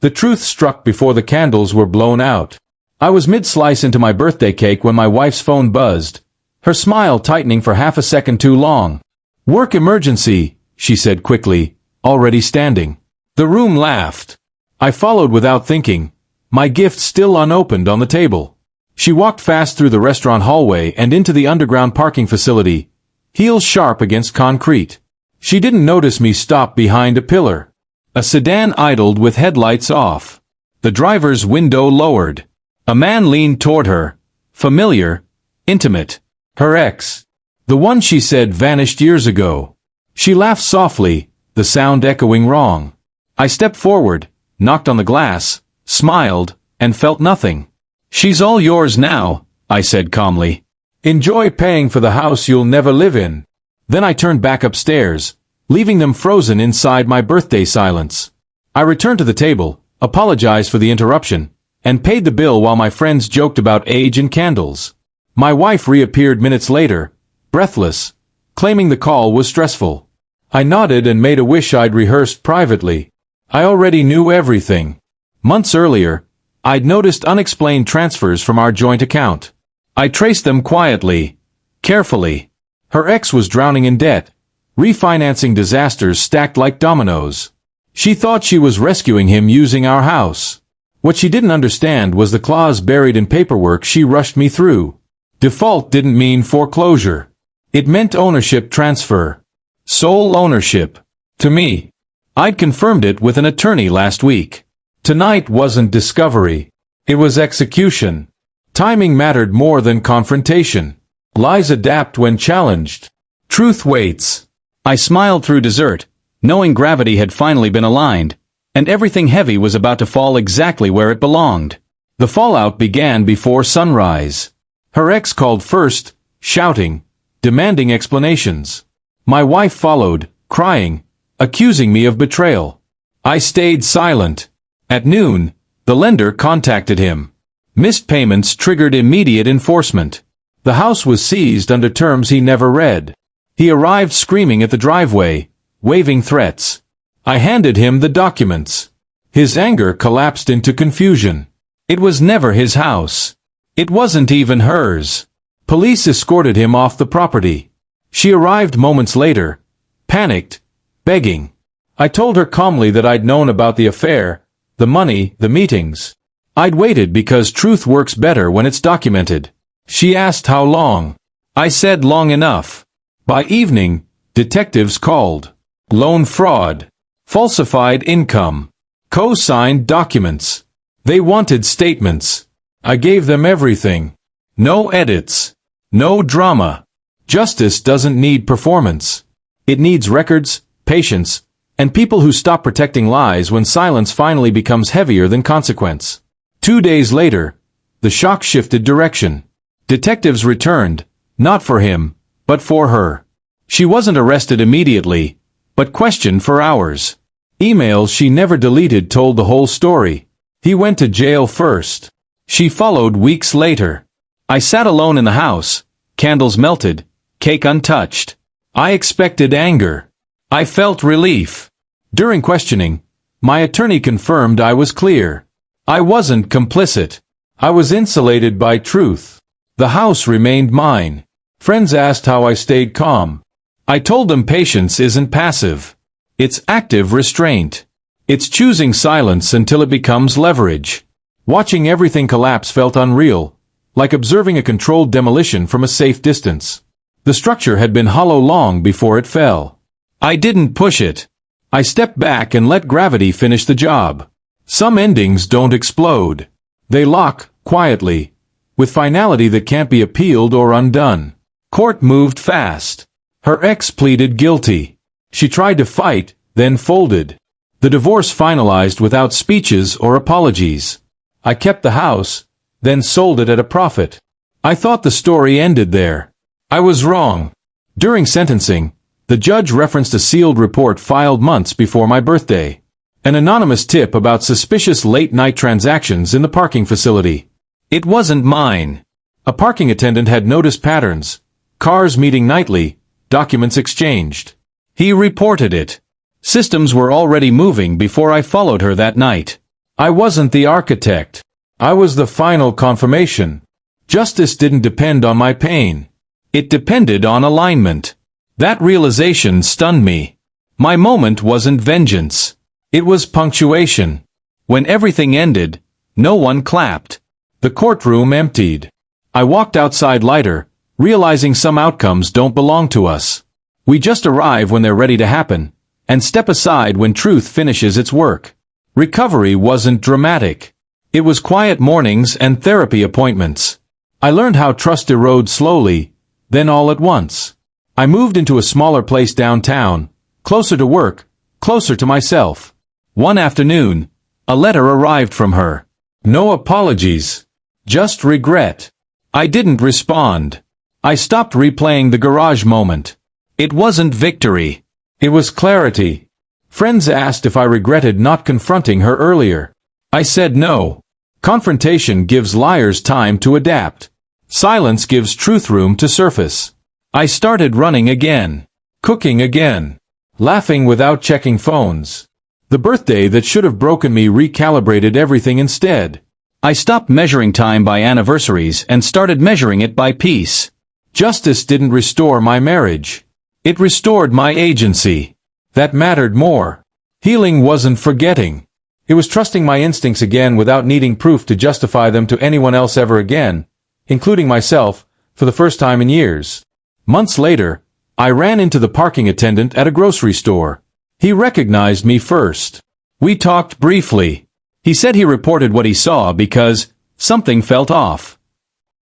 The truth struck before the candles were blown out. I was mid-slice into my birthday cake when my wife's phone buzzed, her smile tightening for half a second too long. "Work emergency," she said quickly, already standing. The room laughed. I followed without thinking, my gift still unopened on the table. She walked fast through the restaurant hallway and into the underground parking facility, heels sharp against concrete. She didn't notice me stop behind a pillar. A sedan idled with headlights off. The driver's window lowered. A man leaned toward her. Familiar, intimate. Her ex. The one she said vanished years ago. She laughed softly, the sound echoing wrong. I stepped forward, knocked on the glass, smiled, and felt nothing. "She's all yours now," I said calmly. "Enjoy paying for the house you'll never live in." Then I turned back upstairs, leaving them frozen inside my birthday silence. I returned to the table, apologized for the interruption, and paid the bill while my friends joked about age and candles. My wife reappeared minutes later, breathless, claiming the call was stressful. I nodded and made a wish I'd rehearsed privately. I already knew everything. Months earlier, I'd noticed unexplained transfers from our joint account. I traced them quietly, carefully. Her ex was drowning in debt, refinancing disasters stacked like dominoes. She thought she was rescuing him using our house. What she didn't understand was the clause buried in paperwork she rushed me through. Default didn't mean foreclosure. It meant ownership transfer. Sole ownership. To me. I'd confirmed it with an attorney last week. Tonight wasn't discovery. It was execution. Timing mattered more than confrontation. Lies adapt when challenged. Truth waits. I smiled through dessert, knowing gravity had finally been aligned, and everything heavy was about to fall exactly where it belonged. The fallout began before sunrise. Her ex called first, shouting, demanding explanations. My wife followed, crying, accusing me of betrayal. I stayed silent. At noon, the lender contacted him. Missed payments triggered immediate enforcement. The house was seized under terms he never read. He arrived screaming at the driveway, waving threats. I handed him the documents. His anger collapsed into confusion. It was never his house. It wasn't even hers. Police escorted him off the property. She arrived moments later, panicked, begging. I told her calmly that I'd known about the affair, the money, the meetings. I'd waited because truth works better when it's documented. She asked how long. I said long enough. By evening, detectives called. Loan fraud. Falsified income. Co-signed documents. They wanted statements. I gave them everything. No edits. No drama. Justice doesn't need performance. It needs records, patience, and people who stop protecting lies when silence finally becomes heavier than consequence. 2 days later, the shock shifted direction. Detectives returned, not for him, but for her. She wasn't arrested immediately, but questioned for hours. Emails she never deleted told the whole story. He went to jail first. She followed weeks later. I sat alone in the house, candles melted, cake untouched. I expected anger. I felt relief. During questioning, my attorney confirmed I was clear. I wasn't complicit. I was insulated by truth. The house remained mine. Friends asked how I stayed calm. I told them patience isn't passive. It's active restraint. It's choosing silence until it becomes leverage. Watching everything collapse felt unreal, like observing a controlled demolition from a safe distance. The structure had been hollow long before it fell. I didn't push it. I stepped back and let gravity finish the job. Some endings don't explode. They lock, quietly, with finality that can't be appealed or undone. Court moved fast. Her ex pleaded guilty. She tried to fight, then folded. The divorce finalized without speeches or apologies. I kept the house, then sold it at a profit. I thought the story ended there. I was wrong. During sentencing, the judge referenced a sealed report filed months before my birthday. An anonymous tip about suspicious late-night transactions in the parking facility. It wasn't mine. A parking attendant had noticed patterns. Cars meeting nightly, documents exchanged. He reported it. Systems were already moving before I followed her that night. I wasn't the architect. I was the final confirmation. Justice didn't depend on my pain. It depended on alignment. That realization stunned me. My moment wasn't vengeance. It was punctuation. When everything ended, no one clapped. The courtroom emptied. I walked outside lighter, realizing some outcomes don't belong to us. We just arrive when they're ready to happen, and step aside when truth finishes its work. Recovery wasn't dramatic. It was quiet mornings and therapy appointments. I learned how trust erodes slowly, then all at once. I moved into a smaller place downtown, closer to work, closer to myself. One afternoon, a letter arrived from her. No apologies. Just regret. I didn't respond. I stopped replaying the garage moment. It wasn't victory. It was clarity. Friends asked if I regretted not confronting her earlier. I said no. Confrontation gives liars time to adapt. Silence gives truth room to surface. I started running again. Cooking again. Laughing without checking phones. The birthday that should have broken me recalibrated everything instead. I stopped measuring time by anniversaries and started measuring it by peace. Justice didn't restore my marriage. It restored my agency. That mattered more. Healing wasn't forgetting. It was trusting my instincts again without needing proof to justify them to anyone else ever again, including myself, for the first time in years. Months later, I ran into the parking attendant at a grocery store. He recognized me first. We talked briefly. He said he reported what he saw because something felt off.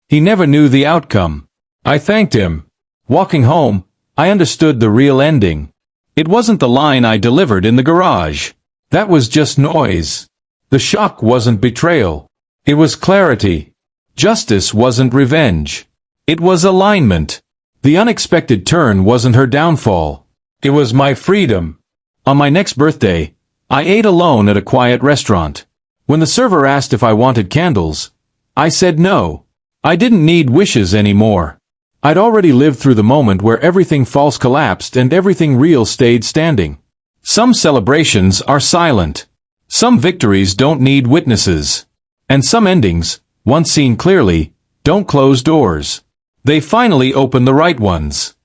He never knew the outcome. I thanked him. Walking home, I understood the real ending. It wasn't the line I delivered in the garage. That was just noise. The shock wasn't betrayal. It was clarity. Justice wasn't revenge. It was alignment. The unexpected turn wasn't her downfall. It was my freedom. On my next birthday, I ate alone at a quiet restaurant. When the server asked if I wanted candles, I said no. I didn't need wishes anymore. I'd already lived through the moment where everything false collapsed and everything real stayed standing. Some celebrations are silent. Some victories don't need witnesses. And some endings, once seen clearly, don't close doors. They finally open the right ones.